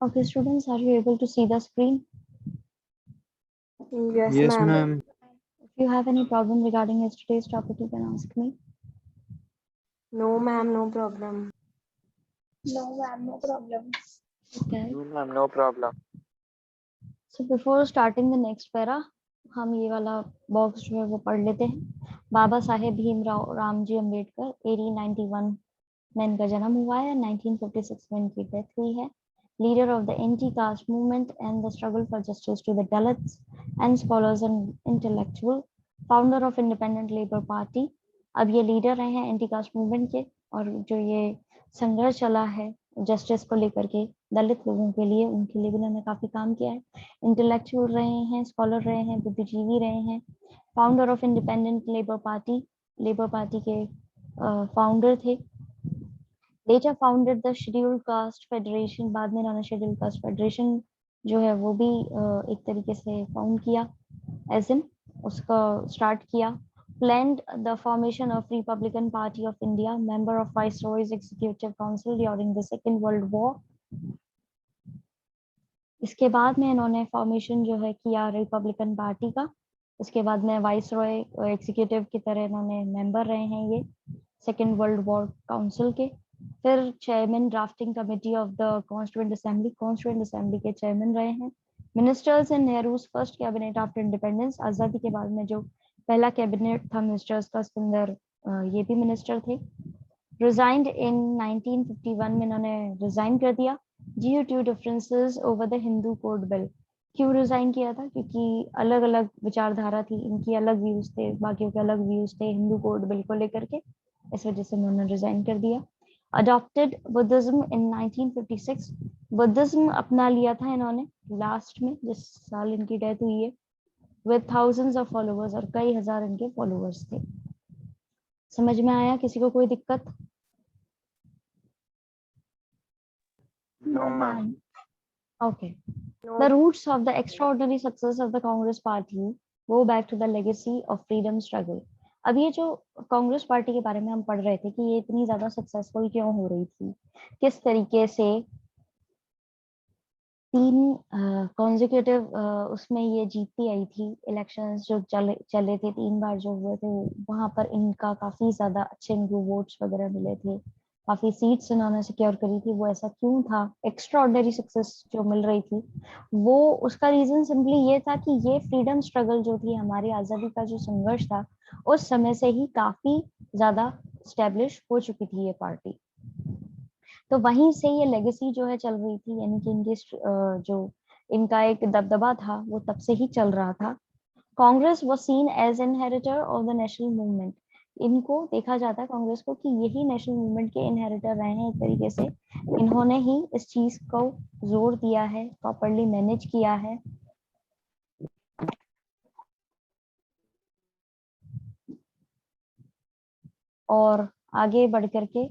Okay, students, are you able to see the screen? Yes, Yes, ma'am. ma'am. If you have any problem regarding yesterday's topic, you can ask me. No, ma'am, no problem. No, ma'am, no problem. Okay. No, ma'am, no problem. So before starting the next para, हम ये वाला box जो है वो पढ़ लेते हैं। बाबा साहेब भीमराव रामजी अम्बेडकर 1891 में इनका जन्म हुआ है, 1956 में इनकी डेथ हुई है। Leader of the anti caste movement and the struggle for justice to the Dalits and scholars and intellectual, founder of independent labour party. अब ये लीडर रहे हैं एंटी कास्ट मूवमेंट के, और जो ये संघर्ष चला है जस्टिस को लेकर के दलित लोगों के लिए, उनके लिए भी उन्होंने काफी काम किया है। इंटेलेक्चुअल रहे हैं, स्कॉलर रहे हैं, बुद्धिजीवी रहे हैं। Founder of independent labour party के फाउंडर थे। Later founded the scheduled caste federation, बाद में इन्होंने शेड्यूल्ड कास्ट फेडरेशन जो है वो भी एक तरीके से फाउंड किया, एज इन उसका स्टार्ट किया। planned the formation of Republican Party of India, member of Viceroy's Executive Council during the Second World War. इसके बाद में इन्होंने फॉर्मेशन जो है किया रिपब्लिकन पार्टी का। इसके बाद में वाइसरॉय एग्जीक्यूटिव की तरह इन्होंने मेंबर रहे हैं ये सेकेंड वर्ल्ड वॉर काउंसिल के। फिर chairman drafting committee of the constituent assembly के चेयरमैन रहे हैं। Ministers in Nehru's first cabinet after independence, आज़ादी के बाद में जो पहला कैबिनेट था मिनिस्टर्स का, उसके अंदर ये भी मिनिस्टर थे। रिजाइंड इन 1951 में इन्होंने रिजाइन कर दिया due to differences over the Hindu code bill. क्यों रिजाइन किया था? क्योंकि अलग अलग विचारधारा थी, इनकी अलग व्यूज थे, बाकियों के अलग व्यूज थे हिंदू कोड बिल को लेकर के, इस वजह से उन्होंने रिजाइन कर दिया। अडॉप्टेड बुद्धिज्म इन 1956, बुद्धिज्म अपना लिया था इन्होंने लास्ट में, जिस साल इनकी डेथ हुई है, विद थाउजेंड्स ऑफ फॉलोअर्स, और कई हजार इनके फॉलोअर्स थे। समझ में आया? किसी को कोई दिक्कत? No, ma'am. Okay. No, The roots of the extraordinary success of the Congress Party go back to the legacy of freedom struggle. अब ये जो कांग्रेस पार्टी के बारे में हम पढ़ रहे थे कि ये इतनी ज्यादा सक्सेसफुल क्यों हो रही थी, किस तरीके से तीन कॉन्जिक्यूटिव उसमें ये जीतती आई थी। इलेक्शंस जो चले थे 3 बार जो हुए थे, वहां पर इनका काफी ज्यादा अच्छे इनको वोट्स वगैरह मिले थे, काफी सीट्स इन्होंने सिक्योर करी थी। वो ऐसा क्यों था? एक्स्ट्राऑर्डिनरी सक्सेस जो मिल रही थी वो, उसका रीजन सिंपली ये था कि ये फ्रीडम स्ट्रगल जो थी, हमारी आजादी का जो संघर्ष था, उस समय से ही काफी ज्यादा स्टैब्लिश हो चुकी थी ये पार्टी। तो वहीं से ये लेगेसी जो है चल रही थी, यानी कि इनकी जो इनका एक दबदबा था वो तब से ही चल रहा था। Congress was seen as inheritor of the national movement, इनको देखा जाता है कांग्रेस को कि यही नेशनल मूवमेंट के इनहेरिटर रहे हैं एक तरीके से। इन्होंने ही इस चीज को जोर दिया है, प्रॉपर्ली मैनेज किया है। और आगे बढ़ करके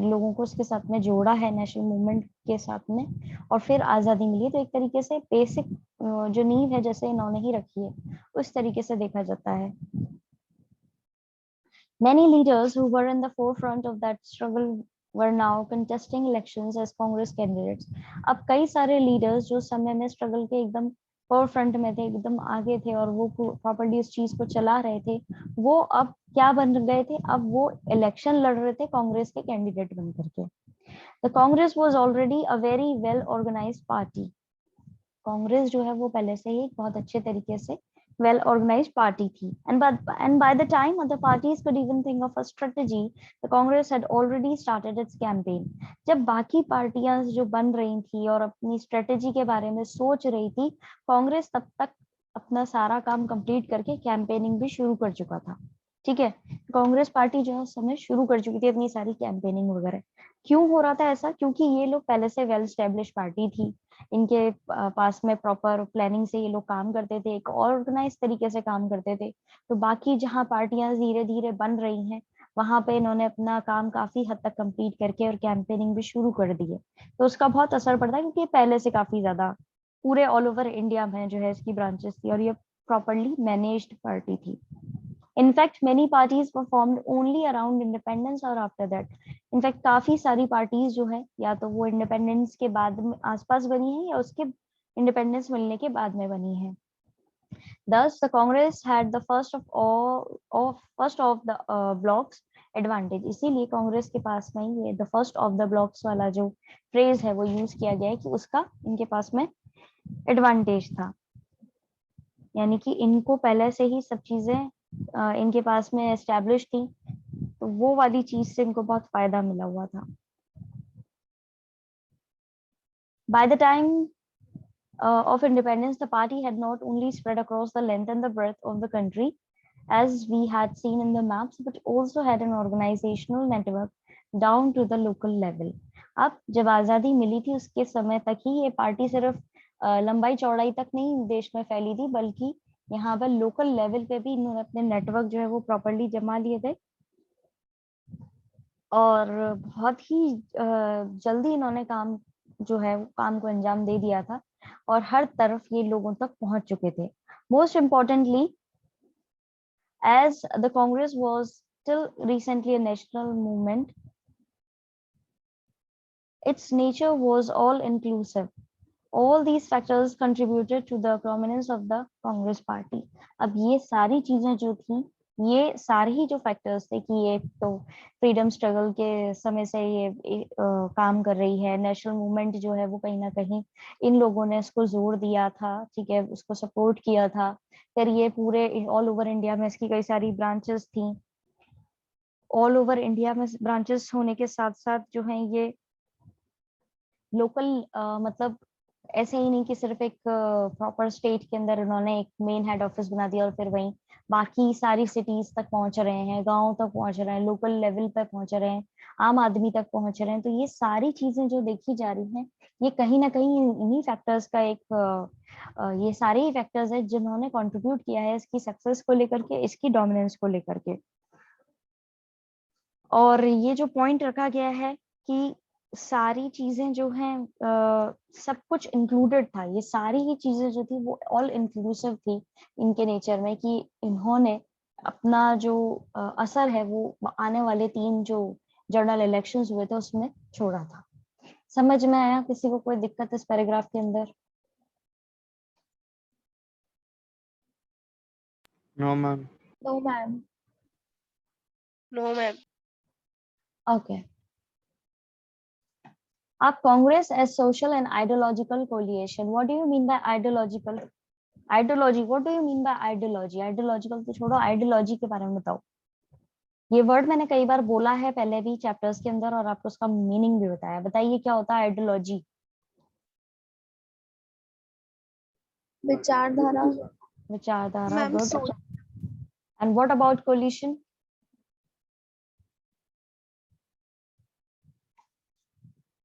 लोगों को इसके साथ में जोड़ा है, नेशनल मूवमेंट के साथ में, और फिर आजादी मिली। तो एक तरीके से बेसिक जो नींव है जैसे इन्होंने ही रखी है, उस तरीके से देखा जाता है। Many leaders who were in the forefront of that struggle were now contesting elections as Congress candidates. अब कई सारे लीडर्स जो समय में स्ट्रगल के एकदम फोरफ्रंट में थे, एकदम आगे थे, और वो प्रॉपर्ली उस चीज को चला रहे थे, वो अब क्या बन गए थे? अब वो इलेक्शन लड़ रहे थे कांग्रेस के कैंडिडेट बन करके। The Congress was already a very well organised party. Congress जो है वो पहले से ही बहुत अच्छे तरीके से well organized party थी, and by the time other parties could even think of a strategy, the Congress had already started its campaign. जब बाकी पार्टियां जो बन रही थी और अपनी स्ट्रेटेजी के बारे में सोच रही थी, कांग्रेस तब तक अपना सारा काम कंप्लीट करके कैंपेनिंग भी शुरू कर चुका था। ठीक है, कांग्रेस पार्टी जो है उस समय शुरू कर चुकी थी अपनी सारी कैंपेनिंग वगैरह। क्यों हो रहा था ऐसा? क्योंकि ये लोग पहले से वेल स्टेब्लिश पार्टी थी, इनके पास में प्रॉपर प्लानिंग से ये लोग काम करते थे, एक ऑर्गेनाइज तरीके से काम करते थे। तो बाकी जहां पार्टियां धीरे धीरे बन रही हैं, वहां पे इन्होंने अपना काम काफी हद तक कंप्लीट करके और कैंपेनिंग भी शुरू कर दी है। तो उसका बहुत असर पड़ता है, क्योंकि पहले से काफी ज्यादा पूरे ऑल ओवर इंडिया में जो है इसकी ब्रांचेस थी, और ये प्रॉपरली मैनेज्ड पार्टी थी। In fact, many parties were formed only around independence or after that. In fact काफी सारी पार्टीज जो है या तो वो इंडिपेंडेंस के बाद में आसपास बनी है या उसके इंडिपेंडेंस मिलने के बाद में बनी है। Thus, the Congress had the first of the blocks advantage. इसीलिए कांग्रेस के पास में ये the first of the blocks वाला जो phrase है वो यूज किया गया है कि उसका इनके पास में एडवांटेज था, यानी कि इनको पहले से ही सब चीजें इनके पास में एस्टेब्लिश थी, तो वो वाली चीज से इनको बहुत फायदा मिला हुआ था। By the time of independence, the party had not only spread across the length and the breadth of the country, as we had seen in the maps, but also had an organizational network down to the local level. अब जब आजादी मिली थी उसके समय तक ही ये party सिर्फ लंबाई चौड़ाई तक नहीं देश में फैली थी, बल्कि यहाँ पर लोकल लेवल पे भी इन्होंने अपने नेटवर्क जो है वो प्रॉपर्ली जमा लिए थे और बहुत ही जल्दी इन्होंने काम जो है काम को अंजाम दे दिया था और हर तरफ ये लोगों तक पहुंच चुके थे। Most importantly, as the Congress was still recently a national movement, its nature was all inclusive. All these factors contributed to the prominence of the Congress party. अब ये सारी चीजें जो थी, ये सारे ही जो फैक्टर्स थे कि ये तो फ्रीडम स्ट्रगल के समय से ये काम कर रही है, नेशनल मूवमेंट जो है वो कहीं ना कहीं इन लोगों ने इसको जोर दिया था, ठीक है, उसको सपोर्ट किया था। फिर ये पूरे ऑल ओवर इंडिया में इसकी कई सारी ब्रांचेस थी। ऑल ओवर इंडिया में ब्रांचेस होने के साथ साथ जो है ये लोकल मतलब ऐसे ही नहीं कि सिर्फ एक प्रॉपर स्टेट के अंदर उन्होंने एक मेन हेड ऑफिस बना दिया और फिर वहीं बाकी सारी सिटीज तक पहुंच रहे हैं, गांव तक पहुंच रहे हैं, लोकल लेवल पे पहुंच रहे हैं, आम आदमी तक पहुंच रहे हैं। तो ये सारी चीजें जो देखी जा रही हैं, ये कहीं ना कहीं इन्हीं फैक्टर्स का एक ये सारे ही फैक्टर्स है जिन्होंने कंट्रीब्यूट किया है इसकी सक्सेस को लेकर के, इसकी डोमिनेंस को लेकर के। और ये जो पॉइंट रखा गया है कि सारी चीजें जो हैं सब कुछ इंक्लूडेड था, ये सारी ही चीजें जो थी वो ऑल इंक्लूसिव थी इनके नेचर में, कि इन्होंने अपना जो असर है वो आने वाले 3 जो जनरल इलेक्शंस हुए थे उसमें छोड़ा था। समझ में आया? किसी को कोई दिक्कत इस पैराग्राफ के अंदर? No, ma'am. No, ma'am. No, ma'am. Okay. Up Congress as social and ideological coalition. What do you mean by ideological? Ideology. What do you mean by ideology? Ideological तो छोड़ो, ideology के बारे में बताओ। ये वर्ड मैंने कई बार बोला है पहले भी चैप्टर्स के अंदर और आपको उसका मीनिंग भी बताया। बताइए क्या होता है आइडियोलॉजी? विचारधारा। विचारधारा। Ma'am, good. And what about coalition?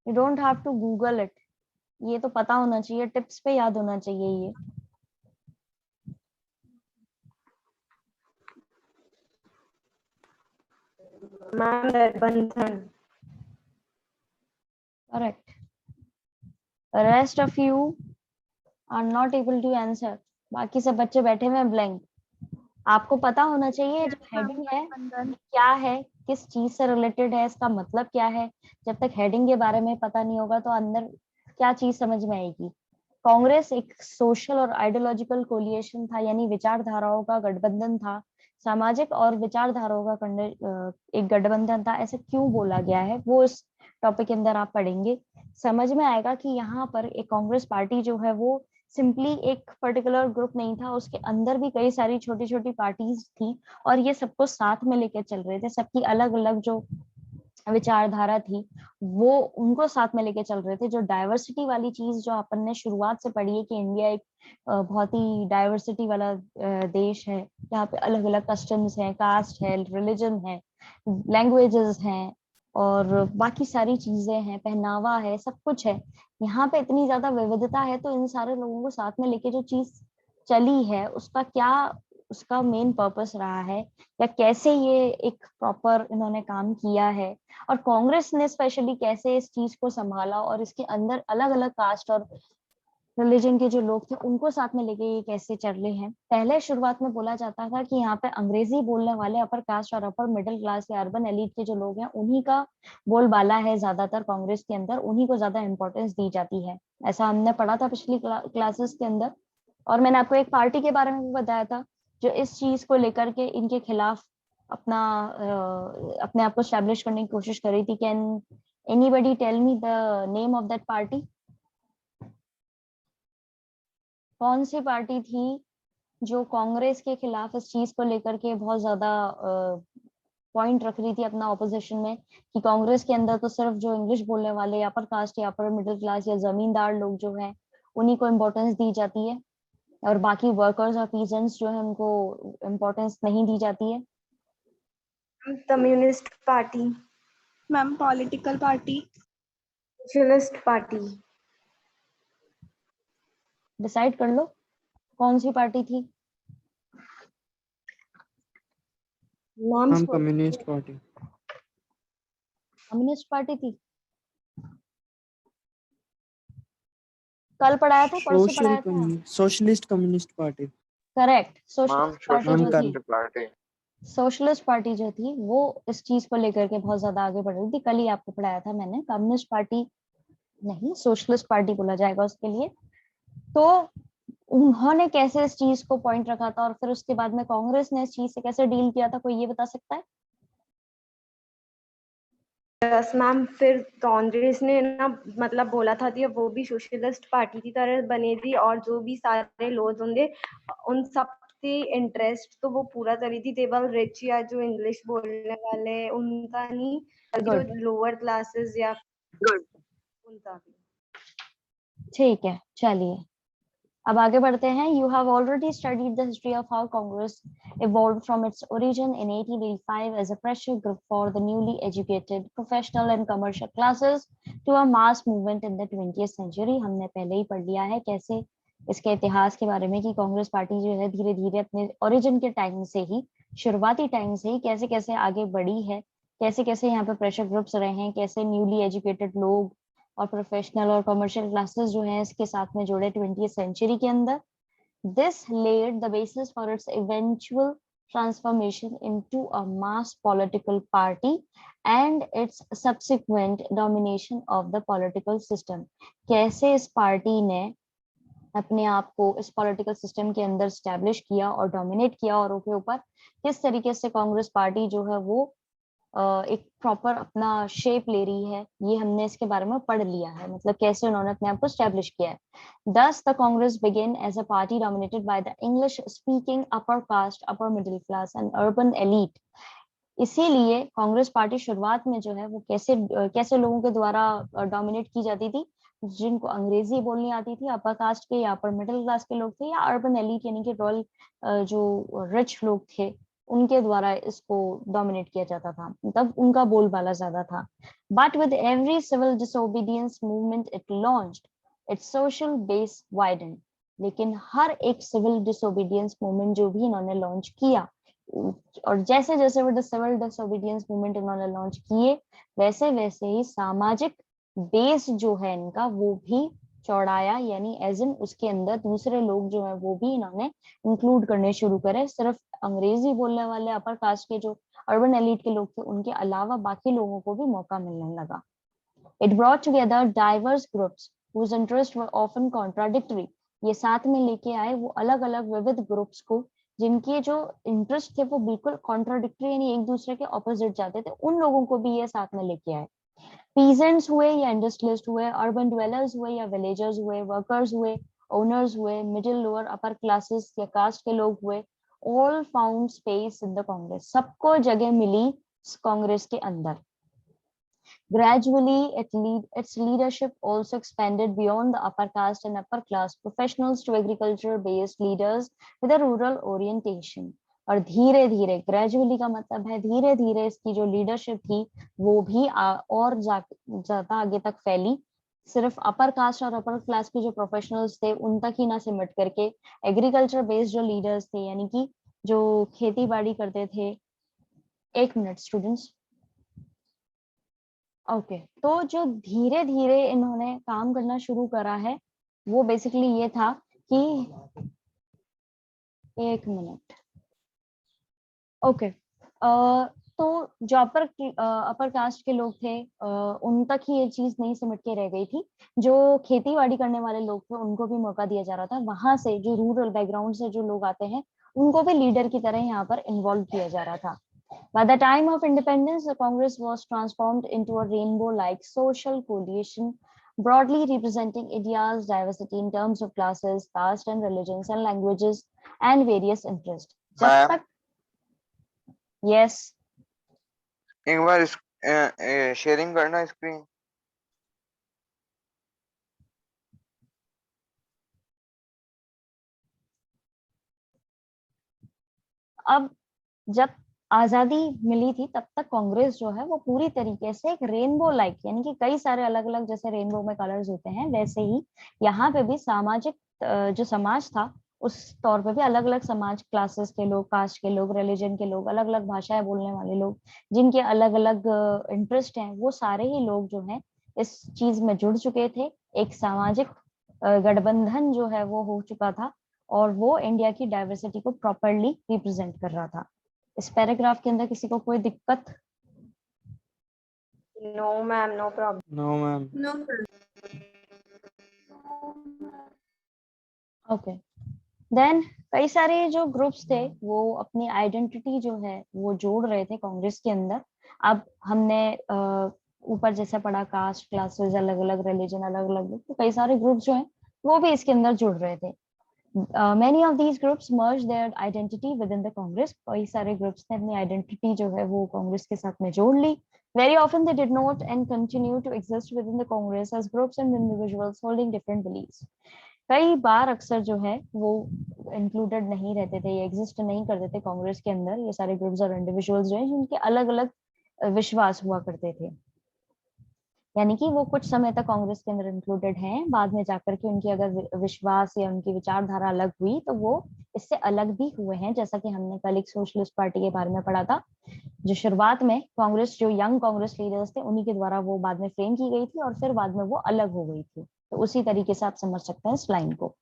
You don't have to Google it, ये तो पता होना चाहिए, टिप्स पे याद होना चाहिए ये। ma'am, गठबंधन। Correct. Rest of you are not able to answer. बाकी सब बच्चे बैठे हुए हैं ब्लैंक। आपको पता होना चाहिए जो हेडिंग है क्या है, किस चीज से रिलेटेड है, इसका मतलब क्या है। जब तक हेडिंग के बारे में पता नहीं होगा तो अंदर क्या चीज समझ में आएगी। कांग्रेस एक सोशल और आइडियोलॉजिकल कोलिएशन था, यानी विचारधाराओं का गठबंधन था, सामाजिक और विचारधाराओं का एक गठबंधन था। ऐसे क्यों बोला गया है वो इस टॉपिक के अंदर आप पढ़ेंगे, समझ में आएगा कि यहाँ पर एक कांग्रेस पार्टी जो है वो सिंपली एक पर्टिकुलर ग्रुप नहीं था, उसके अंदर भी कई सारी छोटी छोटी पार्टीज थी और ये सबको साथ में लेके चल रहे थे। सबकी अलग अलग जो विचारधारा थी वो उनको साथ में लेके चल रहे थे। जो डाइवर्सिटी वाली चीज जो अपन ने शुरुआत से पढ़ी है कि इंडिया एक बहुत ही डाइवर्सिटी वाला देश है, यहाँ पे अलग अलग कस्टम्स हैं, कास्ट है, रिलीजन है, लैंग्वेजेस हैं और बाकी सारी चीजें हैं, पहनावा है, सब कुछ है। यहाँ पे इतनी ज्यादा विविधता है, तो इन सारे लोगों को साथ में लेके जो चीज चली है उसका क्या, उसका मेन पर्पस रहा है या कैसे ये एक प्रॉपर इन्होंने काम किया है और कांग्रेस ने स्पेशली कैसे इस चीज को संभाला और इसके अंदर अलग अलग कास्ट और रिलीजन के जो लोग थे उनको साथ में लेके ये कैसे चले हैं। पहले शुरुआत में बोला जाता था कि यहाँ पे अंग्रेजी बोलने वाले अपर कास्ट और अपर मिडिल क्लास या अर्बन एलिट के जो लोग हैं उन्हीं का बोलबाला है ज्यादातर कांग्रेस के अंदर, उन्हीं को ज्यादा इंपॉर्टेंस दी जाती है। ऐसा हमने पढ़ा था पिछली क्लासेस के अंदर। और मैंने आपको एक पार्टी के बारे में भी बताया था जो इस चीज को लेकर के इनके खिलाफ अपना अपने आप को स्टैब्लिश करने की कोशिश कर रही थी। Can anybody tell me the name of that party? कौन सी पार्टी थी जो कांग्रेस के खिलाफ इस चीज को लेकर के बहुत ज्यादा पॉइंट रख रही थी अपना ऑपोजिशन में, कि कांग्रेस के अंदर तो सिर्फ जो इंग्लिश बोलने वाले अपर कास्ट या अपर मिडिल क्लास या जमींदार लोग जो हैं उन्हीं को इम्पोर्टेंस दी जाती है और बाकी वर्कर्स और पीजेंट्स जो है उनको इम्पोर्टेंस नहीं दी जाती है। Communist party, ma'am political party, socialist party, decide कर लो कौन सी पार्टी थी। नाम हम कम्युनिस्ट पार्टी। कम्युनिस्ट पार्टी थी। कल पढ़ाया था, परसों पढ़ाया था। Socialist communist party. Correct, ma'am socialist party जो थी, सोशलिस्ट पार्टी। सोशलिस्ट पार्टी जो थी वो इस चीज को लेकर के बहुत ज्यादा आगे बढ़ रही थी। कल ही आपको पढ़ाया था मैंने, कम्युनिस्ट पार्टी नहीं सोशलिस्ट पार्टी बोला जाएगा उसके लिए। तो उन्होंने कैसे इस चीज को पॉइंट रखा था और फिर उसके बाद में कांग्रेस ने इस चीज से कैसे डील किया था, कोई ये बता सकता है? यस मैम, फिर कांग्रेस ने ना मतलब बोला था कि वो भी सोशलिस्ट पार्टी की तरह बने थी और जो भी सारे लोग होंगे उन सब की इंटरेस्ट तो वो पूरा करी थी, केवल रिच या जो इंग्लिश बोलने वाले उनका नहीं, जो Good. लोअर क्लासेस या उनका भी। ठीक है, चलिए अब आगे बढ़ते हैं। You have already studied the history of how Congress evolved from its origin in 1885 as a pressure group for the newly educated professional and commercial classes to a mass movement in the 20th century। हमने पहले ही पढ़ लिया है कैसे इसके इतिहास के बारे में कि कांग्रेस पार्टी जो है धीरे धीरे अपने ओरिजिन के टाइम से ही, शुरुआती टाइम से ही कैसे कैसे आगे बढ़ी है, कैसे कैसे यहाँ पे प्रेशर ग्रुप्स रहे हैं, कैसे न्यूली एजुकेटेड लोग और प्रोफेशनल और कमर्शियल क्लासेस जो हैं इसके साथ में जुड़े 20th सेंचुरी के अंदर। This laid the basis for its eventual transformation into a mass political party and its subsequent domination of the political system। कैसे इस पार्टी ने अपने आप को इस पॉलिटिकल सिस्टम के अंदर स्टैब्लिश किया और डोमिनेट किया और उसके ऊपर किस तरीके से कांग्रेस पार्टी जो है वो एक प्रॉपर अपना शेप ले रही है, ये हमने इसके बारे में पढ़ लिया है, मतलब कैसे उन्होंने अपने आप को स्टैब्लिश किया है। Thus the Congress began as a party dominated by the English speaking upper caste, upper middle class and urban elite। इसीलिए कांग्रेस पार्टी शुरुआत में जो है वो कैसे लोगों के द्वारा डोमिनेट की जाती थी, जिनको अंग्रेजी बोलनी आती थी, अपर कास्ट के या अपर मिडिल क्लास के लोग थे, या अर्बन एलिट यानी कि रॉयल जो रिच लोग थे उनके द्वारा इसको डोमिनेट किया जाता था, मतलब उनका बोलबाला ज्यादा था। But with every civil disobedience movement it launched its social base widened. लेकिन हर एक सिविल डिसोबीडियंस मूवमेंट जो भी इन्होंने लॉन्च किया और जैसे जैसे वो सिविल डिसोबीडियंस मूवमेंट इन्होंने लॉन्च किए वैसे वैसे ही सामाजिक बेस जो है इनका वो भी चौड़ाया, यानी एज इन उसके अंदर दूसरे लोग जो है वो भी इन्होंने इंक्लूड करने शुरू करे। सिर्फ अंग्रेजी बोलने वाले अपर कास्ट के जो अर्बन एलिट के लोग थे उनके अलावा बाकी लोगों को भी मौका मिलने लगा। It brought together diverse groups whose interests were often contradictory। ये साथ में लेके आए वो अलग अलग विविध ग्रुप्स को जिनके जो इंटरेस्ट थे वो बिल्कुल कॉन्ट्राडिक्टरी यानी एक दूसरे के ऑपोजिट जाते थे, उन लोगों को भी ये साथ में लेके आए। पीजेंट्स हुए या इंडस्ट्रियलिस्ट हुए, अर्बन ड्वेलर्स हुए या विलेजर्स हुए, वर्कर्स हुए, ओनर्स हुए, मिडिल लोअर अपर क्लासेस या कास्ट के लोग हुए, all found space in the Congress. सबको जगह मिली कांग्रेस के अंदर। Gradually, its leadership also expanded beyond the upper caste and upper class professionals to agriculture-based leaders with a rural orientation। और धीरे धीरे, ग्रेजुअली का मतलब है धीरे धीरे, इसकी जो लीडरशिप थी वो भी और ज्यादा आगे तक फैली। सिर्फ अपर कास्ट और अपर क्लास के जो प्रोफेशनल्स थे उन तक ही ना सिमट करके एग्रीकल्चर बेस्ड जो लीडर्स थे, यानी कि जो खेती बाड़ी करते थे। एक मिनट स्टूडेंट्स। ओके तो जो धीरे धीरे इन्होंने काम करना शुरू करा है वो बेसिकली ये था कि एक मिनट, ओके, तो जो अपर कास्ट के लोग थे, उन तक ही ये चीज नहीं सिमट के रह गई थी। जो खेती बाड़ी करने वाले लोग थे उनको भी मौका दिया जा रहा था। वहां से जो रूरल बैकग्राउंड से जो लोग आते हैं उनको भी लीडर की तरह यहाँ पर इन्वॉल्व किया जा रहा था। By the time of independence, the Congress was transformed into a rainbow-like social coalition, broadly representing India's diversity in terms of classes, caste, and religions, and languages, and various interests. जब ma'am तक, yes, एक बार sharing करना screen. अब जब आजादी मिली थी तब तक कांग्रेस जो है वो पूरी तरीके से एक रेनबो लाइक, यानी कि कई सारे अलग अलग, जैसे रेनबो में कलर्स होते हैं वैसे ही यहाँ पे भी सामाजिक जो समाज था उस तौर पे भी अलग अलग समाज, क्लासेस के लोग, कास्ट के लोग, रिलीजन के लोग, अलग अलग भाषाएं बोलने वाले लोग, जिनके अलग अलग इंटरेस्ट हैं, वो सारे ही लोग जो हैं इस चीज में जुड़ चुके थे। एक सामाजिक गठबंधन जो है वो हो चुका था और वो इंडिया की डाइवर्सिटी को प्रॉपरली रिप्रेजेंट कर रहा था। इस पैराग्राफ के अंदर किसी को कोई दिक्कत? No ma'am, no problem. No, ma'am. No. Okay, then कई सारे जो ग्रुप्स थे वो अपनी आइडेंटिटी जो है वो जोड़ रहे थे कांग्रेस के अंदर। अब हमने ऊपर जैसा पढ़ा, कास्ट, क्लासेस, अलग अलग रिलीजन, अलग अलग, तो कई सारे ग्रुप्स जो हैं वो भी इसके अंदर जुड़ रहे थे। Many of these groups merged their identity within the Congress. कई सारे ग्रुप्स ने अपनी आइडेंटिटी जो है वो कांग्रेस के साथ में जोड़ ली। Very often they did not and continue to exist within the Congress as groups and individuals holding different beliefs. कई बार अक्सर जो है वो इंक्लूडेड नहीं रहते थे, ये एग्जिस्ट नहीं करते थे कांग्रेस के अंदर, ये सारे ग्रुप्स और इंडिविजुअल्स जो हैं जिनके अलग अलग विश्वास हुआ करते थे। यानी कि वो कुछ समय तक कांग्रेस के अंदर इंक्लूडेड हैं, बाद में जाकर के उनकी अगर विश्वास या उनकी विचारधारा अलग हुई तो वो इससे अलग भी हुए हैं। जैसा कि हमने कल एक सोशलिस्ट पार्टी के बारे में पढ़ा था, जो शुरुआत में कांग्रेस, जो यंग कांग्रेस लीडर्स थे उन्हीं के द्वारा वो बाद में फ्रेम की गई थी और फिर बाद में वो अलग हो गई थी। तो उसी तरीके से आप समझ सकते हैं इस लाइन को।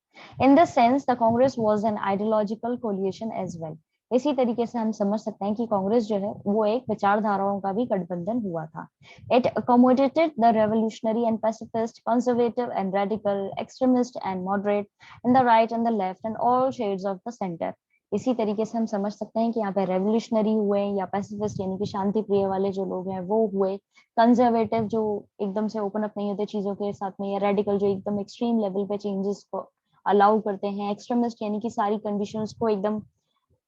In this sense the Congress was an ideological coalition as well. इसी तरीके से हम समझ सकते हैं कि कांग्रेस जो है वो एक विचारधाराओं का भी गठबंधन हुआ था। It accommodated the revolutionary and pacifist, conservative and radical, extremist and moderate, in the right and the left and all shades of the center. इसी तरीके से हम समझ सकते हैं कि यहाँ पे रेवोल्यूशनरी हुए या पैसिफिस्ट यानी कि शांति प्रिय वाले जो लोग हैं वो हुए, कंजर्वेटिव जो एकदम से ओपन अप नहीं होते चीजों के साथ में, या रेडिकल जो एकदम एक्सट्रीम लेवल पे चेंजेस को अलाउ करते हैं, एक्सट्रीमिस्ट यानी कि सारी कंडीशंस को एकदम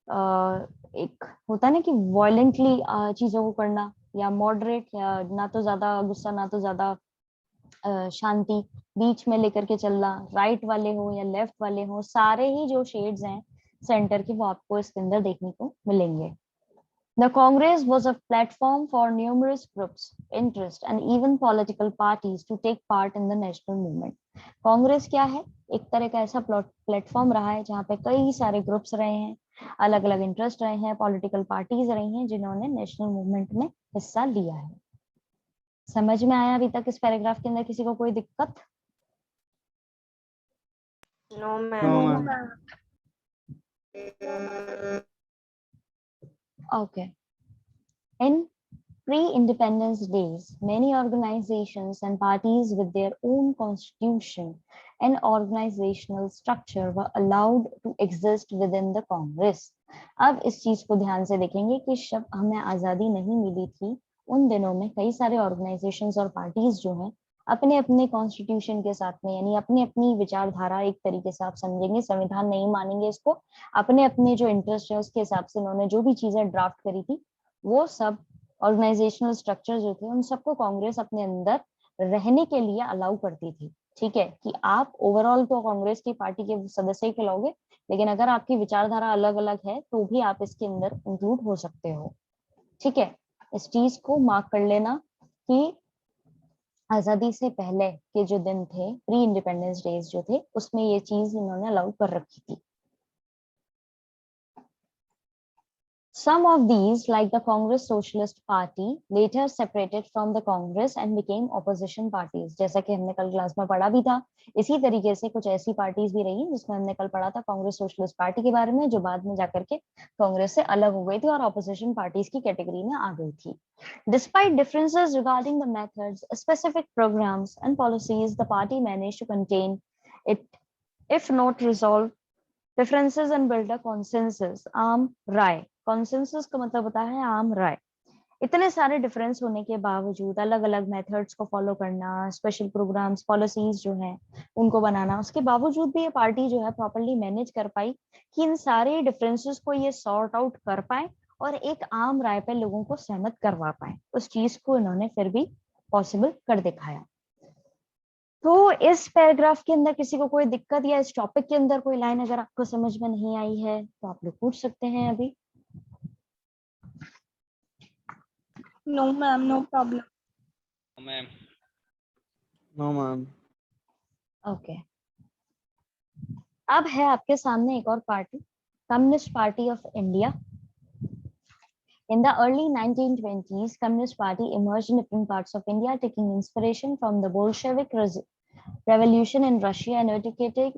एक होता है ना कि वायलेंटली चीजों को करना, या मॉडरेट, या ना तो ज्यादा गुस्सा ना तो ज्यादा शांति, बीच में लेकर के चलना, राइट वाले हो या लेफ्ट वाले हो, सारे ही जो शेड्स हैं सेंटर के वो आपको इसके अंदर देखने को मिलेंगे। The Congress was a platform for numerous groups, interests, and even political parties to take part in the national movement. Congress क्या है? एक तरह का ऐसा प्लेटफॉर्म रहा है जहाँ पे कई सारे ग्रुप्स रहे हैं, अलग अलग इंटरेस्ट रहे हैं, पॉलिटिकल पार्टीज रही हैं जिन्होंने नेशनल मूवमेंट में हिस्सा लिया है। समझ में आया अभी तक इस पैराग्राफ के अंदर किसी को कोई दिक्कत? No No, ma'am. ma'am. Okay. In pre-independence days, many organizations and parties with their own constitution and organizational structure were allowed to exist within the Congress. अब इस चीज को ध्यान से देखेंगे कि जब हमें आजादी नहीं मिली थी उन दिनों में कई सारे ऑर्गेनाइजेशंस और पार्टीज जो हैं अपने अपने कॉन्स्टिट्यूशन के साथ में, यानी अपनी अपनी विचारधारा, एक तरीके से आप समझेंगे संविधान नहीं मानेंगे इसको, अपने अपने जो इंटरेस्ट है उसके हिसाब से उन्होंने जो भी चीजें ड्राफ्ट करी थी वो सब ऑर्गेनाइजेशनल स्ट्रक्चर जो थे उन सबको कांग्रेस अपने अंदर रहने के लिए अलाउ करती थी। ठीक है, कि आप ओवरऑल तो कांग्रेस की पार्टी के सदस्य ही कहलाओगे, लेकिन अगर आपकी विचारधारा अलग अलग है तो भी आप इसके अंदर इंक्लूड हो सकते हो। ठीक है, इस चीज को मार्क कर लेना कि आजादी से पहले के जो दिन थे, प्री इंडिपेंडेंस डेज जो थे, उसमें ये चीज इन्होंने अलाउ कर रखी थी। Some of these, like the Congress Socialist Party, later separated from the Congress and became opposition parties. जैसा कि हमने कल क्लास में पढ़ा भी था, इसी तरीके से कुछ ऐसी पार्टीज भी रही जिसमें हमने कल पढ़ा था कांग्रेस सोशलिस्ट पार्टी के बारे में, जो बाद में जाकर के कांग्रेस से अलग हो गई थी और ऑपोजिशन पार्टीज की कैटेगरी में आ गई थी. Despite differences regarding the methods, specific programs and policies, the party managed to contain it, if not resolve differences and build a consensus. आम राय, consensus का मतलब होता है आम राय. इतने सारे डिफरेंस होने के बावजूद अलग अलग मेथड्स को फॉलो करना, स्पेशल प्रोग्राम्स, पॉलिसीज जो हैं उनको बनाना, उसके बावजूद भी ये पार्टी जो है प्रॉपर्ली मैनेज कर पाई कि इन सारे डिफरेंसेस को ये सॉर्ट आउट कर पाए और एक आम राय पे लोगों को सहमत करवा पाए. उस चीज को इन्होंने फिर भी पॉसिबल कर दिखाया. तो इस पैराग्राफ के अंदर किसी को कोई दिक्कत या इस टॉपिक के अंदर कोई लाइन अगर आपको समझ में नहीं आई है तो आप लोग पूछ सकते हैं अभी. No, ma'am, no problem. Ma'am No, ma'am. Okay. अब है आपके सामने एक और party, communist party of India. In the early 1920s, Communist Party emerged in different parts of India, taking inspiration from the Bolshevik revolution in Russia and advocating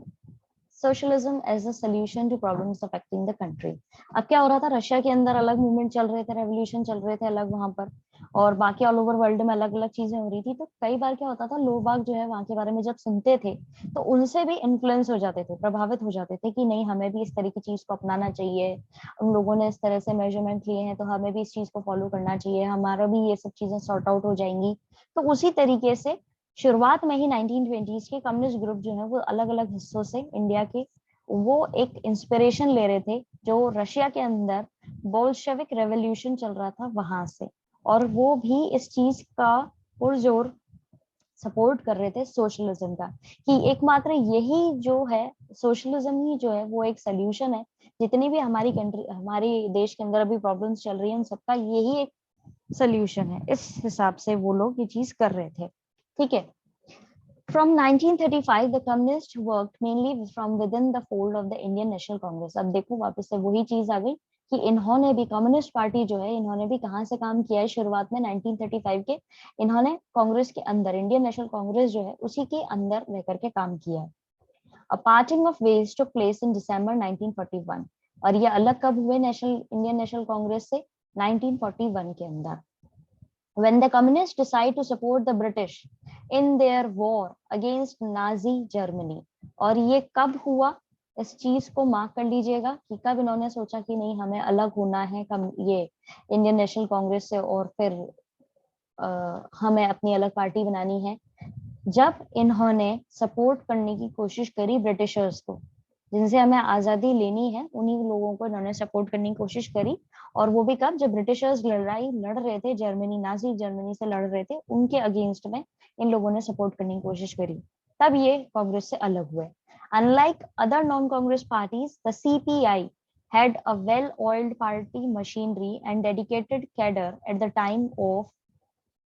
socialism as a solution to problems affecting the country. अब क्या हो रहा था, Russia के अंदर अलग movement चल रहे थे, रेवोल्यूशन चल रहे थे अलग वहां पर, और बाकी ऑल ओवर वर्ल्ड में अलग अलग चीजें हो रही थी. तो कई बार क्या होता था, लोग बाग जो है वहां के बारे में जब सुनते थे तो उनसे भी इन्फ्लुएंस हो जाते थे, प्रभावित हो जाते थे कि नहीं हमें भी इस तरह की चीज को अपनाना चाहिए, उन लोगों ने इस तरह से मेजरमेंट लिए हैं तो हमें भी इस चीज को फॉलो करना चाहिए, हमारा भी ये सब चीजें सॉर्ट आउट हो जाएंगी. तो उसी तरीके से शुरुआत में ही 1920s के कम्युनिस्ट ग्रुप जो है वो अलग अलग हिस्सों से इंडिया के वो एक इंस्पिरेशन ले रहे थे जो रशिया के अंदर बोल्शेविक रेवोल्यूशन चल रहा था वहां से, और वो भी इस चीज का पुरजोर सपोर्ट कर रहे थे सोशलिज्म का, कि एकमात्र यही जो है सोशलिज्म ही जो है वो एक सोल्यूशन है. जितनी भी हमारी कंट्री, हमारे देश के अंदर अभी प्रॉब्लम्स चल रही है उन सबका यही एक सोल्यूशन है. इस हिसाब से वो लोग ये चीज कर रहे थे. ठीक है. From 1935, the communists worked mainly from within the fold of the Indian National Congress. अब देखो वापस से वही चीज आ गई कि इन्होंने भी कम्युनिस्ट पार्टी जो है इन्होंने भी कहाँ से काम किया है शुरुआत में 1935 के, इन्होंने कांग्रेस के अंदर, इंडियन नेशनल कांग्रेस जो है उसी के अंदर रह करके काम किया है. A parting of ways took place in December 1941. और ये अलग कब हुए इंडियन नेशनल कांग्रेस से? 1941 के अंदर. When the communists decided to support the British in their war against Nazi Germany. और ये कब हुआ, इस चीज को मार्क कर लीजिएगा कि कब इन्होंने सोचा कि नहीं हमें अलग होना है ये इंडियन नेशनल कांग्रेस से और फिर हमें अपनी अलग पार्टी बनानी है. जब इन्होंने सपोर्ट करने की कोशिश करी ब्रिटिशर्स को, जिनसे हमें आजादी लेनी है, उन्हीं लोगों को इन्होंने सपोर्ट करने की कोशिश करी. और वो भी कब, जब ब्रिटिशर्स लड़ाई लड़ रहे थे, जर्मनी, नाजी जर्मनी से लड़ रहे थे, उनके अगेंस्ट में इन लोगों ने सपोर्ट करने की कोशिश करी. तब ये कांग्रेस से अलग हुए. Unlike other non-Congress parties, the CPI had a well-oiled party machinery and dedicated cadre at the time of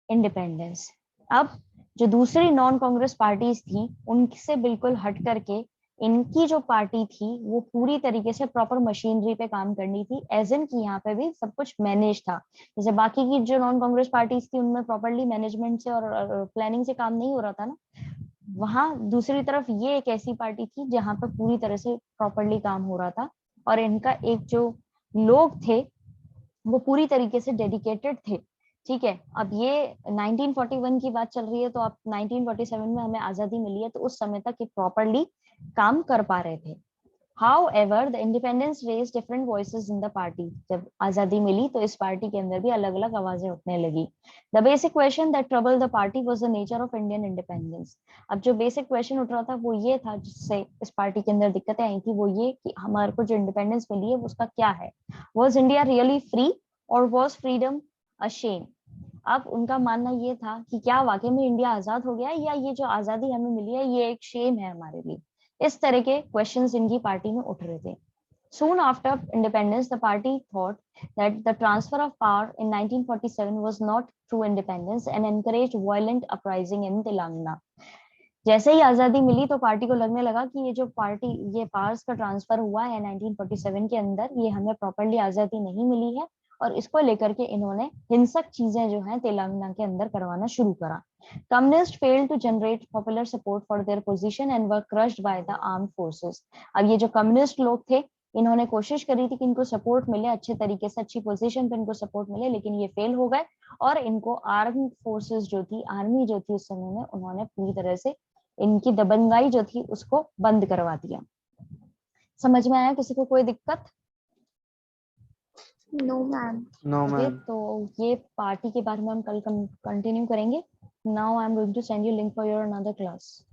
independence. अब जो दूसरी नॉन कांग्रेस पार्टीज थी उनसे बिल्कुल हट करके इनकी जो पार्टी थी वो पूरी तरीके से प्रॉपर मशीनरी पे काम करनी थी, एज इन की यहाँ पे भी सब कुछ मैनेज था. जैसे बाकी की जो नॉन कांग्रेस पार्टीज थी उनमें प्रॉपरली मैनेजमेंट से और प्लानिंग से काम नहीं हो रहा था ना, वहां दूसरी तरफ ये एक ऐसी पार्टी थी जहां पर पूरी तरह से प्रॉपरली काम हो रहा था और इनका एक जो लोग थे वो पूरी तरीके से डेडिकेटेड थे. ठीक है. अब ये 1941 की बात चल रही है तो अब 1947 में हमें आजादी मिली है, तो उस समय तक ये प्रॉपरली काम कर पा रहे थे. However, the independence raised different voices in the party. जब आजादी मिली तो इस पार्टी के अंदर भी अलग अलग आवाजें उठने लगी. The basic question that troubled the party was the nature of Indian independence. अब जो बेसिक क्वेश्चन उठ रहा था वो ये था जिससे इस पार्टी के अंदर दिक्कतें आई थी, वो ये कि हमारे को जो इंडिपेंडेंस मिली है उसका क्या है. Was India really free or was freedom a shame? अब उनका मानना ये था कि क्या वाकई में इंडिया आजाद हो गया है या ये जो आजादी हमें मिली है ये एक शेम है हमारे लिए. इस तरह के क्वेश्चंस इनकी पार्टी में उठ रहे थे. Soon after independence, the party thought that the transfer of power in 1947 was not true independence and encouraged violent uprising in Telangana. जैसे ही आजादी मिली तो पार्टी को लगने लगा कि ये पावर्स का ट्रांसफर हुआ है 1947 के अंदर, ये हमें प्रॉपरली आजादी नहीं मिली है, और इसको लेकर के इन्होंने हिंसक चीजें जो हैं तेलंगाना के अंदर करवाना शुरू करा। Communist failed to generate popular support for their position and were crushed by the armed forces. अब ये जो कम्युनिस्ट लोग थे, इन्होंने कोशिश करी थी कि इनको सपोर्ट मिले अच्छे तरीके से, अच्छी पोजीशन पे इनको सपोर्ट मिले, लेकिन ये फेल हो गए और इनको आर्म फोर्सेस जो थी, आर्मी जो थी उस समय में, उन्होंने पूरी तरह से इनकी दबंगाई जो थी उसको बंद करवा दिया। समझ में आया किसी को कोई दिक्कत? No, ma'am. No, okay, ma'am. तो ये पार्टी के बारे में हम कल कंटिन्यू करेंगे। Now I am going to send you link for your another class.